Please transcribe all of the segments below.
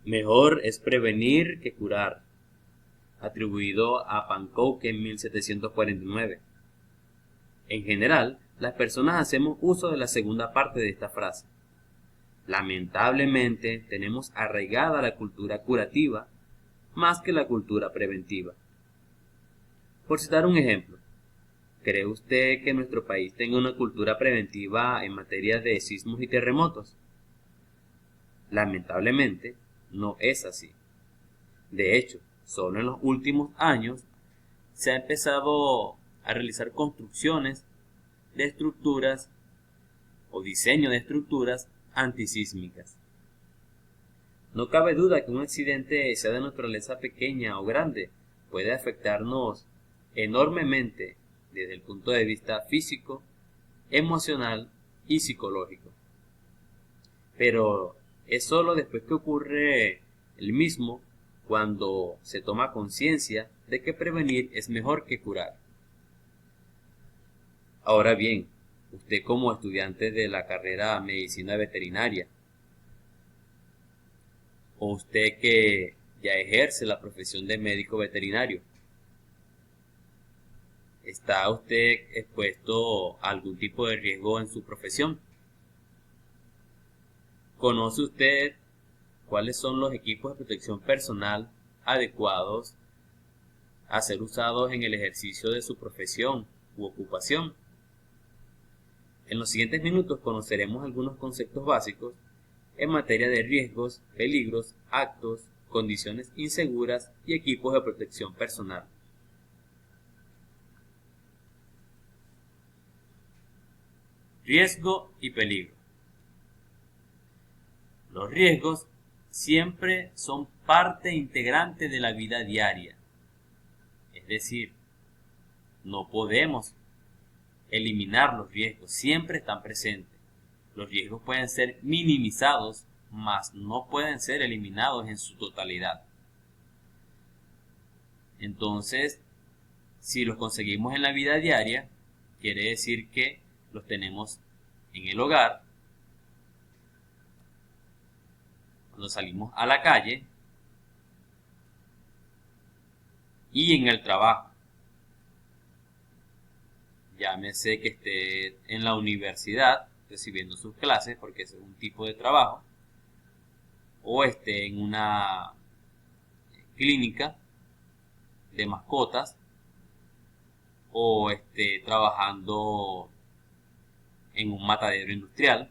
Mejor es prevenir que curar, atribuido a Pankow en 1749. En general, las personas hacemos uso de la segunda parte de esta frase. Lamentablemente, tenemos arraigada la cultura curativa más que la cultura preventiva. Por citar un ejemplo, ¿cree usted que nuestro país tenga una cultura preventiva en materia de sismos y terremotos? Lamentablemente, no es así. De hecho, solo en los últimos años se ha empezado a realizar construcciones de estructuras o diseño de estructuras antisísmicas. No cabe duda que un accidente, sea de naturaleza pequeña o grande, puede afectarnos enormemente desde el punto de vista físico, emocional y psicológico. Pero es solo después que ocurre el mismo cuando se toma conciencia de que prevenir es mejor que curar. Ahora bien, usted como estudiante de la carrera Medicina Veterinaria, o usted que ya ejerce la profesión de médico veterinario, ¿está usted expuesto a algún tipo de riesgo en su profesión? ¿Conoce usted cuáles son los equipos de protección personal adecuados a ser usados en el ejercicio de su profesión u ocupación? En los siguientes minutos conoceremos algunos conceptos básicos en materia de riesgos, peligros, actos, condiciones inseguras y equipos de protección personal. Riesgo y peligro. Los riesgos siempre son parte integrante de la vida diaria. Es decir, no podemos eliminar los riesgos, siempre están presentes. Los riesgos pueden ser minimizados, mas no pueden ser eliminados en su totalidad. Entonces, si los conseguimos en la vida diaria, quiere decir que los tenemos en el hogar, cuando salimos a la calle y en el trabajo. Llámese que esté en la universidad recibiendo sus clases, porque ese es un tipo de trabajo, o esté en una clínica de mascotas, o esté trabajando en un matadero industrial.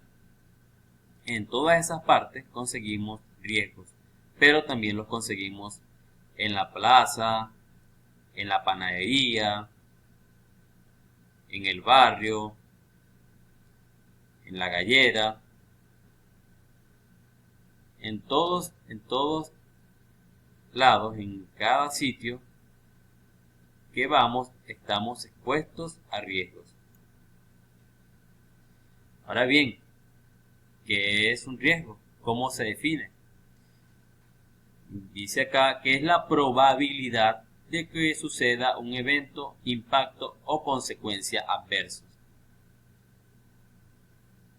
En todas esas partes conseguimos riesgos, pero también los conseguimos en la plaza, en la panadería, en el barrio, en la gallera, en todos lados, en cada sitio que vamos, estamos expuestos a riesgos. Ahora bien, ¿qué es un riesgo? ¿Cómo se define? Dice acá que es la probabilidad de que suceda un evento, impacto o consecuencia adversos.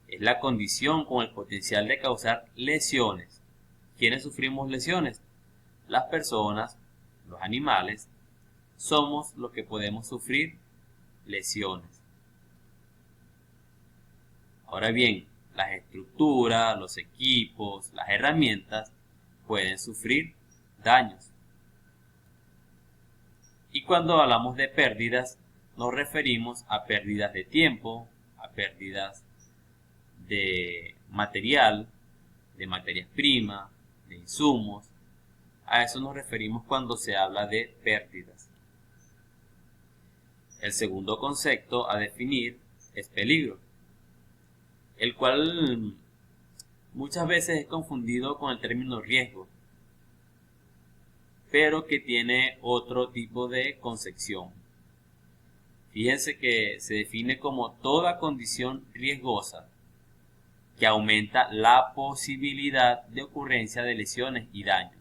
Es la condición con el potencial de causar lesiones. ¿Quiénes sufrimos lesiones? Las personas, los animales, somos los que podemos sufrir lesiones. Ahora bien, las estructuras, los equipos, las herramientas pueden sufrir daños. Y cuando hablamos de pérdidas, nos referimos a pérdidas de tiempo, a pérdidas de material, de materias primas, de insumos. A eso nos referimos cuando se habla de pérdidas. El segundo concepto a definir es peligro, el cual muchas veces es confundido con el término riesgo, pero que tiene otro tipo de concepción. Fíjense que se define como toda condición riesgosa que aumenta la posibilidad de ocurrencia de lesiones y daños.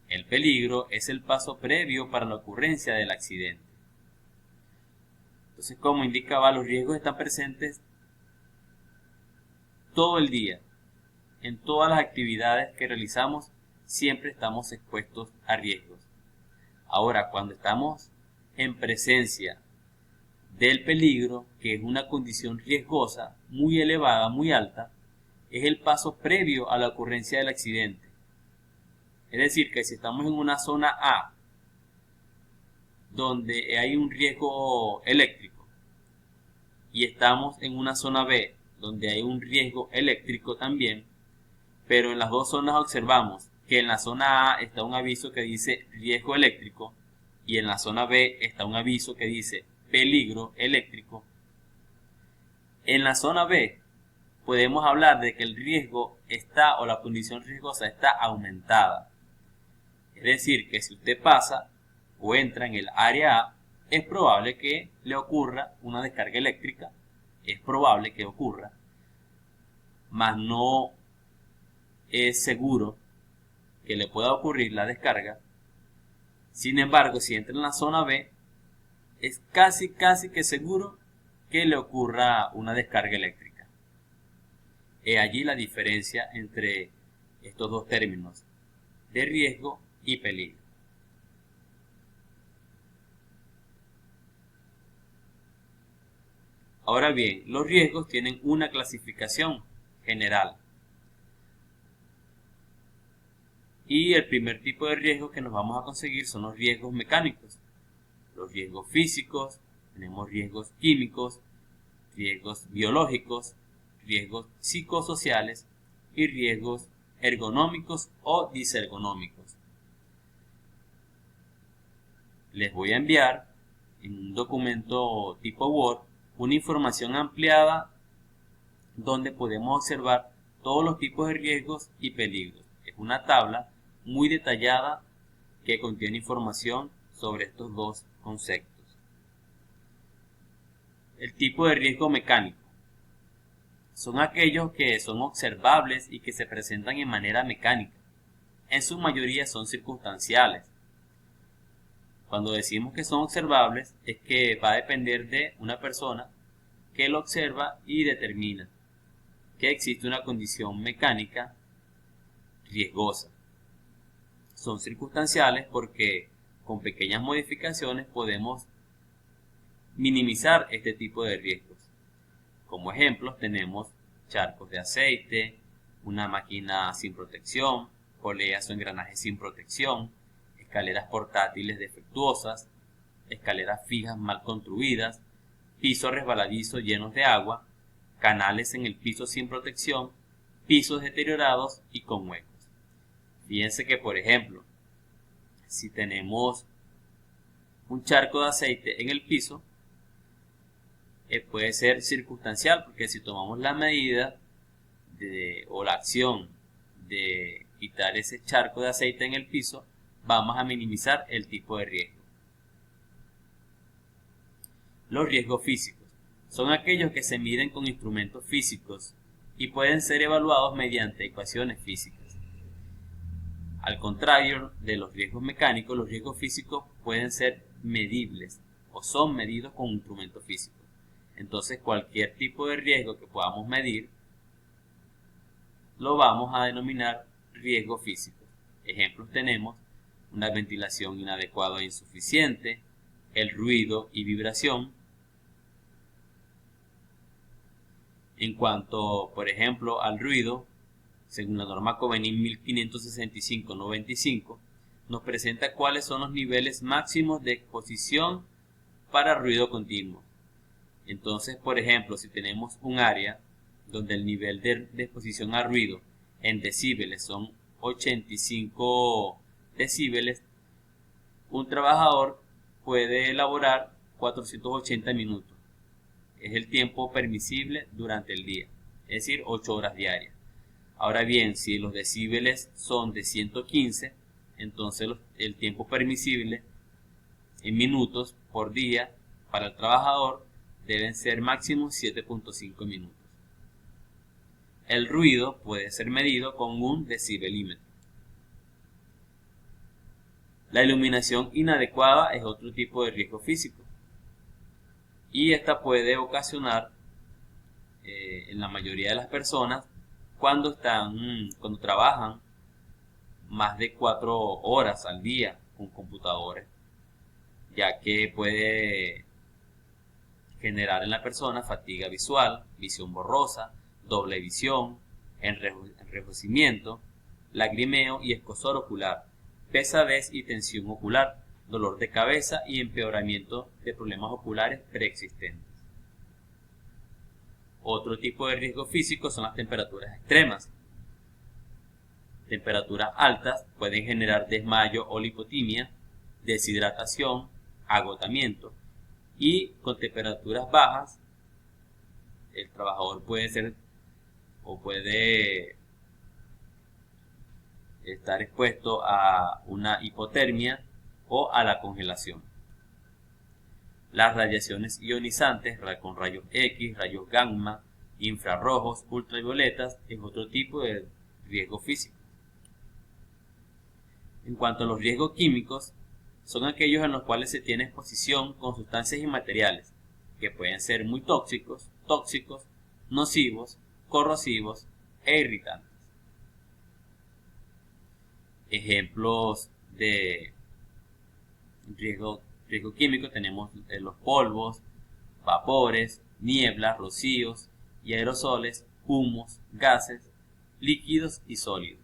El peligro es el paso previo para la ocurrencia del accidente. Entonces, como indicaba, los riesgos están presentes todo el día, en todas las actividades que realizamos siempre estamos expuestos a riesgos. Ahora, cuando estamos en presencia del peligro, que es una condición riesgosa muy elevada, muy alta, es el paso previo a la ocurrencia del accidente. Es decir, que si estamos en una zona A, donde hay un riesgo eléctrico, y estamos en una zona B, donde hay un riesgo eléctrico también, pero en las dos zonas observamos que en la zona A está un aviso que dice riesgo eléctrico y en la zona B está un aviso que dice peligro eléctrico. En la zona B podemos hablar de que el riesgo está, o la condición riesgosa está aumentada. Es decir, que si usted pasa o entra en el área A, es probable que le ocurra una descarga eléctrica, es probable que ocurra, mas no es seguro que le pueda ocurrir la descarga. Sin embargo, si entra en la zona B, es casi que seguro que le ocurra una descarga eléctrica. He allí la diferencia entre estos dos términos, de riesgo y peligro. Ahora bien, los riesgos tienen una clasificación general. Y el primer tipo de riesgo que nos vamos a conseguir son los riesgos mecánicos. Los riesgos físicos, tenemos riesgos químicos, riesgos biológicos, riesgos psicosociales y riesgos ergonómicos o disergonómicos. Les voy a enviar en un documento tipo Word una información ampliada donde podemos observar todos los tipos de riesgos y peligros. Es una tabla muy detallada que contiene información sobre estos dos conceptos. El tipo de riesgo mecánico son aquellos que son observables y que se presentan en manera mecánica. En su mayoría son circunstanciales. Cuando decimos que son observables es que va a depender de una persona que lo observa y determina que existe una condición mecánica riesgosa. Son circunstanciales porque con pequeñas modificaciones podemos minimizar este tipo de riesgos. Como ejemplos tenemos charcos de aceite, una máquina sin protección, poleas o engranajes sin protección, escaleras portátiles defectuosas, escaleras fijas mal construidas, pisos resbaladizos llenos de agua, canales en el piso sin protección, pisos deteriorados y con huecos. Fíjense que, por ejemplo, si tenemos un charco de aceite en el piso, puede ser circunstancial, porque si tomamos la medida o la acción de quitar ese charco de aceite en el piso, vamos a minimizar el tipo de riesgo. Los riesgos físicos son aquellos que se miden con instrumentos físicos y pueden ser evaluados mediante ecuaciones físicas. Al contrario de los riesgos mecánicos, los riesgos físicos pueden ser medibles o son medidos con instrumentos físicos. Entonces, cualquier tipo de riesgo que podamos medir lo vamos a denominar riesgo físico. Ejemplos tenemos una ventilación inadecuada e insuficiente, el ruido y vibración. En cuanto, por ejemplo, al ruido, según la norma Covenin 1565-95, nos presenta cuáles son los niveles máximos de exposición para ruido continuo. Entonces, por ejemplo, si tenemos un área donde el nivel de exposición a ruido en decíbeles son 85 decíbeles, un trabajador puede elaborar 480 minutos. Es el tiempo permisible durante el día, es decir, 8 horas diarias. Ahora bien, si los decíbeles son de 115, entonces el tiempo permisible en minutos por día para el trabajador deben ser máximo 7.5 minutos. El ruido puede ser medido con un decibelímetro. La iluminación inadecuada es otro tipo de riesgo físico y esta puede ocasionar en la mayoría de las personas cuando trabajan más de 4 horas al día con computadores, ya que puede generar en la persona fatiga visual, visión borrosa, doble visión, enrojecimiento, lagrimeo y escozor ocular, pesadez y tensión ocular, dolor de cabeza y empeoramiento de problemas oculares preexistentes. Otro tipo de riesgo físico son las temperaturas extremas. Temperaturas altas pueden generar desmayo o lipotimia, deshidratación, agotamiento, y con temperaturas bajas el trabajador puede estar expuesto a una hipotermia o a la congelación. Las radiaciones ionizantes con rayos X, rayos gamma, infrarrojos, ultravioletas es otro tipo de riesgo físico. En cuanto a los riesgos químicos, son aquellos en los cuales se tiene exposición con sustancias y materiales que pueden ser muy tóxicos, nocivos, corrosivos e irritantes. Ejemplos de riesgo químico tenemos los polvos, vapores, nieblas, rocíos y aerosoles, humos, gases, líquidos y sólidos.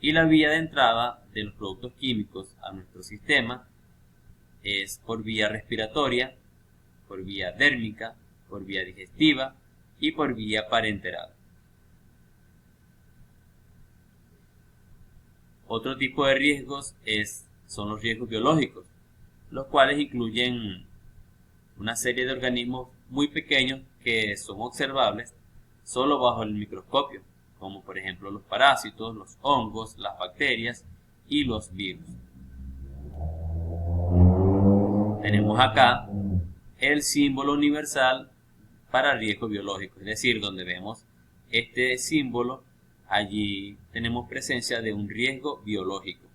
Y la vía de entrada de los productos químicos a nuestro sistema es por vía respiratoria, por vía dérmica, por vía digestiva y por vía parenteral. Otro tipo de riesgos son los riesgos biológicos, los cuales incluyen una serie de organismos muy pequeños que son observables solo bajo el microscopio, como por ejemplo los parásitos, los hongos, las bacterias y los virus. Tenemos acá el símbolo universal para riesgo biológico, es decir, donde vemos este símbolo, allí tenemos presencia de un riesgo biológico.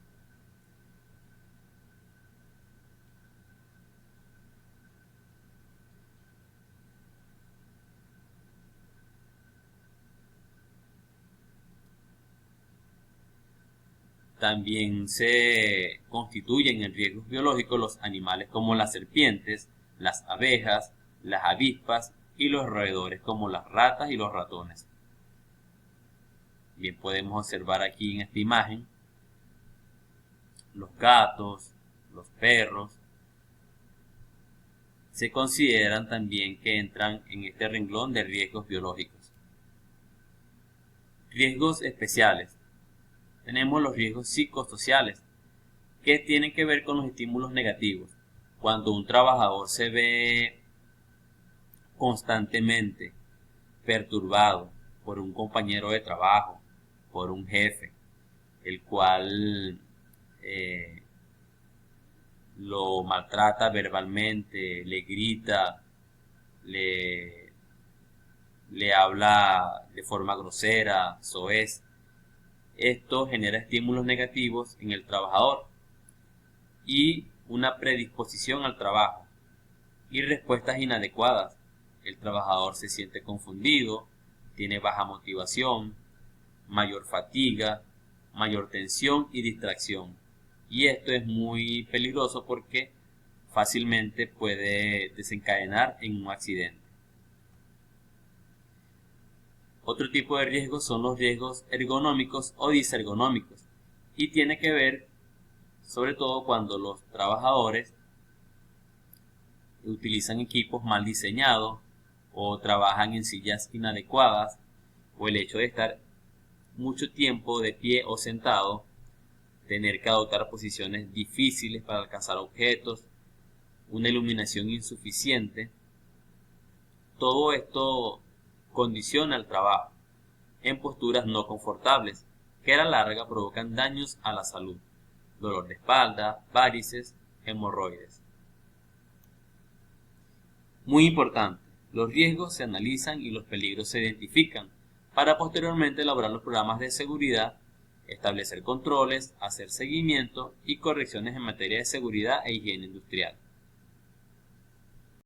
También se constituyen en riesgos biológicos los animales como las serpientes, las abejas, las avispas y los roedores como las ratas y los ratones. Bien, podemos observar aquí en esta imagen los gatos, los perros. Se consideran también que entran en este renglón de riesgos biológicos. Riesgos especiales. Tenemos los riesgos psicosociales, que tienen que ver con los estímulos negativos. Cuando un trabajador se ve constantemente perturbado por un compañero de trabajo, por un jefe, el cual lo maltrata verbalmente, le grita, le habla de forma grosera, soez. Esto genera estímulos negativos en el trabajador y una predisposición al trabajo y respuestas inadecuadas. El trabajador se siente confundido, tiene baja motivación, mayor fatiga, mayor tensión y distracción. Y esto es muy peligroso porque fácilmente puede desencadenar en un accidente. Otro tipo de riesgos son los riesgos ergonómicos o disergonómicos y tiene que ver sobre todo cuando los trabajadores utilizan equipos mal diseñados o trabajan en sillas inadecuadas, o el hecho de estar mucho tiempo de pie o sentado, tener que adoptar posiciones difíciles para alcanzar objetos, una iluminación insuficiente. Todo esto condiciona el trabajo en posturas no confortables que a la larga provocan daños a la salud, dolor de espalda, varices, hemorroides. Muy importante, los riesgos se analizan y los peligros se identifican para posteriormente elaborar los programas de seguridad, establecer controles, hacer seguimiento y correcciones en materia de seguridad e higiene industrial.